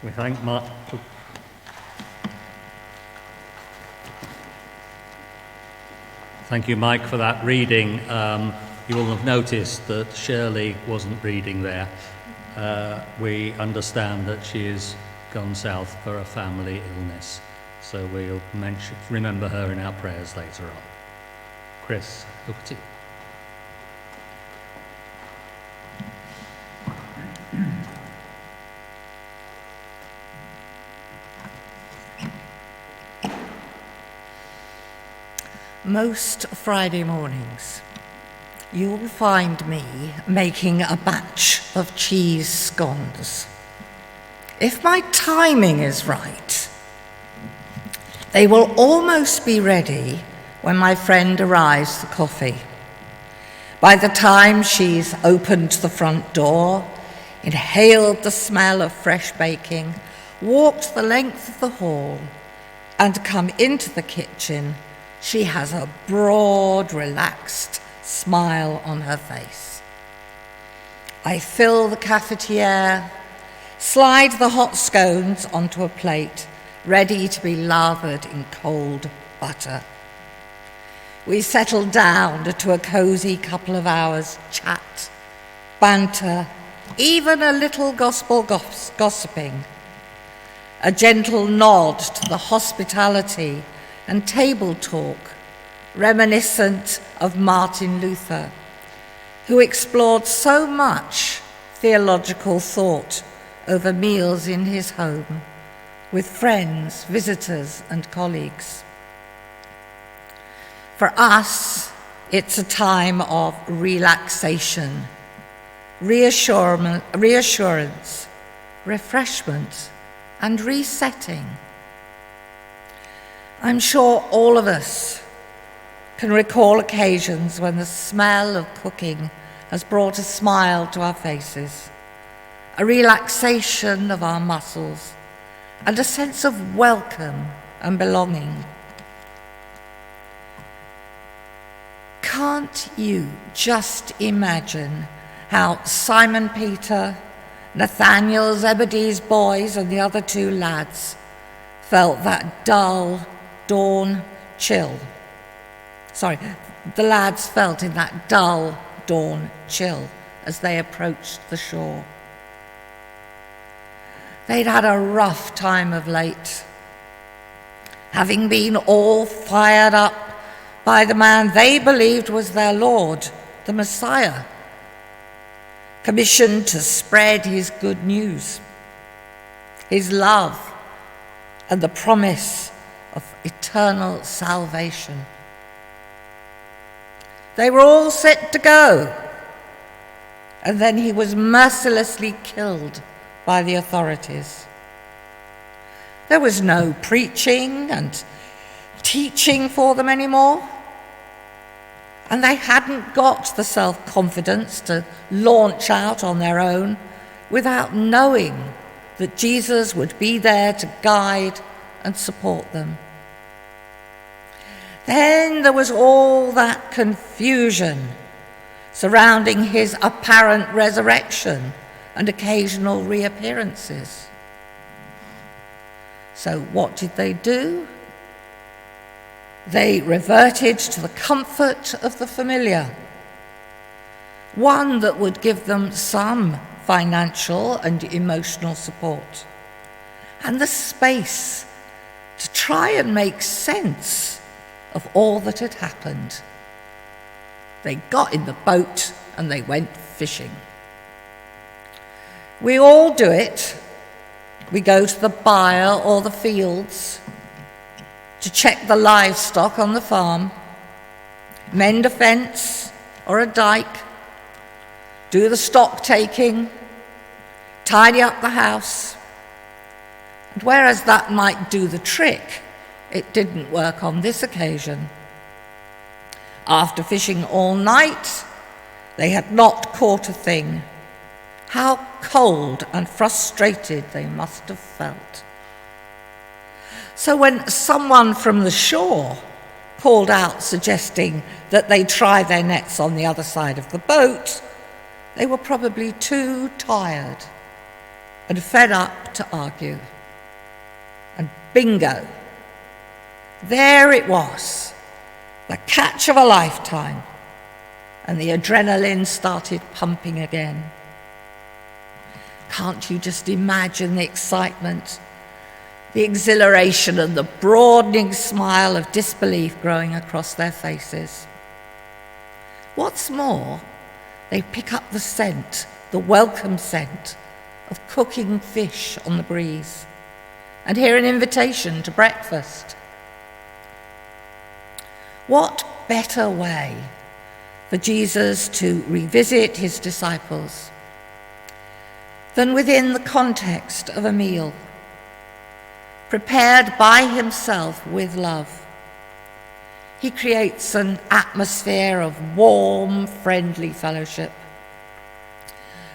We thank Mark. Thank you, Mike, for that reading. You will have noticed that Shirley wasn't reading there. We understand that she has gone south for a family illness, so we'll remember her in our prayers later on. Chris, over to you. Most Friday mornings, you'll find me making a batch of cheese scones. If my timing is right, they will almost be ready when my friend arrives for coffee. By the time she's opened the front door, inhaled the smell of fresh baking, walked the length of the hall, and come into the kitchen, she has a broad, relaxed smile on her face. I fill the cafetiere, slide the hot scones onto a plate, ready to be lathered in cold butter. We settle down to a cozy couple of hours chat, banter, even a little gospel gossiping, a gentle nod to the hospitality and table talk, reminiscent of Martin Luther, who explored so much theological thought over meals in his home with friends, visitors, and colleagues. For us, it's a time of relaxation, reassurance, refreshment, and resetting. I'm sure all of us can recall occasions when the smell of cooking has brought a smile to our faces, a relaxation of our muscles, and a sense of welcome and belonging. Can't you just imagine how Simon Peter, Nathaniel, Zebedee's boys, and the other two lads felt that dull dawn chill? The lads felt in that dull dawn chill as they approached the shore. They'd had a rough time of late, having been all fired up by the man they believed was their Lord, the Messiah, commissioned to spread his good news, his love, and the promise of eternal salvation. They were all set to go, and then he was mercilessly killed by the authorities. There was no preaching and teaching for them anymore, and they hadn't got the self-confidence to launch out on their own without knowing that Jesus would be there to guide and support them. Then there was all that confusion surrounding his apparent resurrection and occasional reappearances. So what did they do? They reverted to the comfort of the familiar, one that would give them some financial and emotional support, and the space to try and make sense of all that had happened. They got in the boat and they went fishing. We all do it. We go to the byre or the fields to check the livestock on the farm, mend a fence or a dike, do the stock taking, tidy up the house. And whereas that might do the trick, it didn't work on this occasion. After fishing all night, they had not caught a thing. How cold and frustrated they must have felt. So when someone from the shore called out suggesting that they try their nets on the other side of the boat, they were probably too tired and fed up to argue. And bingo, there it was, the catch of a lifetime, and the adrenaline started pumping again. Can't you just imagine the excitement, the exhilaration, and the broadening smile of disbelief growing across their faces? What's more, they pick up the scent, the welcome scent of cooking fish on the breeze, and hear an invitation to breakfast. What better way for Jesus to revisit his disciples than within the context of a meal, prepared by himself with love? He creates an atmosphere of warm, friendly fellowship,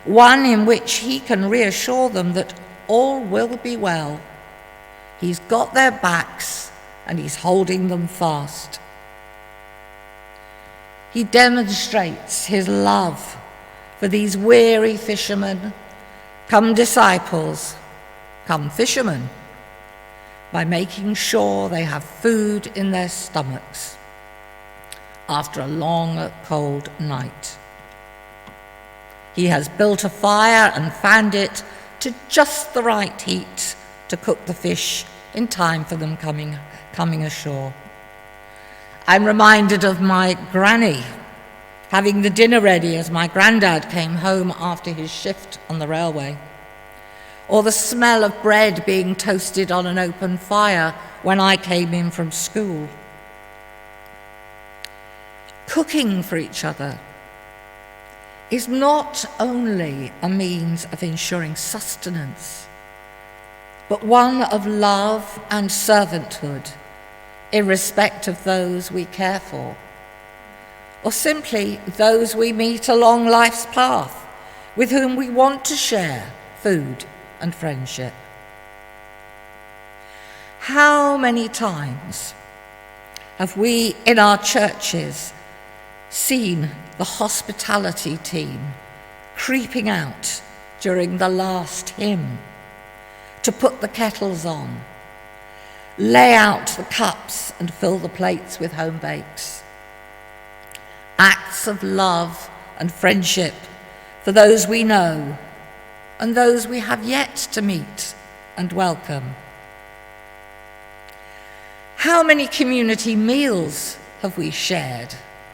one in which he can reassure them that all will be well. He's got their backs and he's holding them fast. He demonstrates his love for these weary fishermen, come disciples, come fishermen, by making sure they have food in their stomachs after a long, cold night. He has built a fire and fanned it to just the right heat to cook the fish in time for them coming ashore. I'm reminded of my granny having the dinner ready as my granddad came home after his shift on the railway, or the smell of bread being toasted on an open fire when I came in from school. Cooking for each other is not only a means of ensuring sustenance, but one of love and servanthood in respect of those we care for, or simply those we meet along life's path with whom we want to share food and friendship. How many times have we in our churches seen the hospitality team creeping out during the last hymn to put the kettles on, lay out the cups and fill the plates with home bakes? Acts of love and friendship for those we know and those we have yet to meet and welcome. How many community meals have we shared